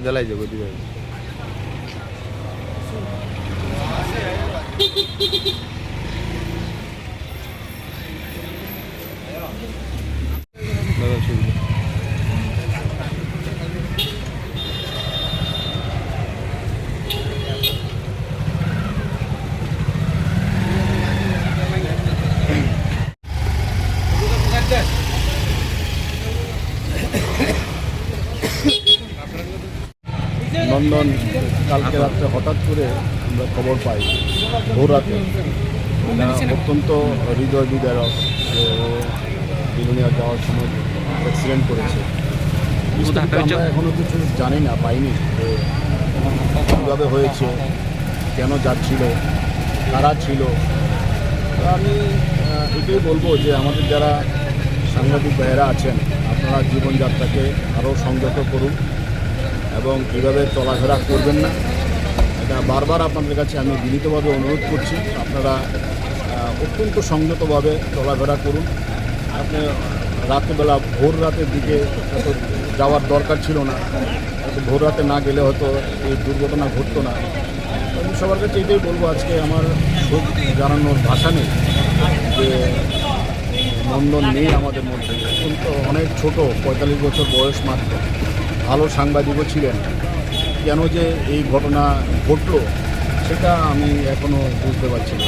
জ্বালাই যাবো দিবে দাদা ছবি নন্দন কালকে রাত্রে হঠাৎ করে আমরা খবর পাই ভোর রাতে অত্যন্ত হৃদয় বিদারক যে ও বিলোনিয়া যাওয়ার সময় অ্যাক্সিডেন্ট করেছে। আমরা এখনও কিছু জানি না, পাইনি যে কীভাবে হয়েছে, কেন যাচ্ছিল, কারা ছিল। আমি এটাই বলবো যে আমাদের যারা সাংবাদিক ভাইয়েরা আছেন, আপনারা জীবনযাত্রাকে আরও সংযত করুন এবং কীভাবে চলাফেরা করবেন না, এটা বারবার আপনাদের কাছে আমি বিনীতভাবে অনুরোধ করছি। আপনারা অত্যন্ত সংযতভাবে চলাফেরা করুন। আপনি রাত্রেবেলা ভোর রাতের দিকে এত যাওয়ার দরকার ছিল না, এত ভোর রাতে না গেলে হয়তো এই দুর্ঘটনা ঘটতো না। আমি সবার কাছে এটাই বলবো, আজকে আমার শোক জানানোর ভাষা নেই যে নন্দন নেই আমাদের মধ্যে। কিন্তু অনেক ছোট, 45 বছর বয়স মাত্র, ভালো সাংবাদিকও ছিলেন। কেন যে এই ঘটনা ঘটলো সেটা আমি এখনও বুঝতে পারছি না।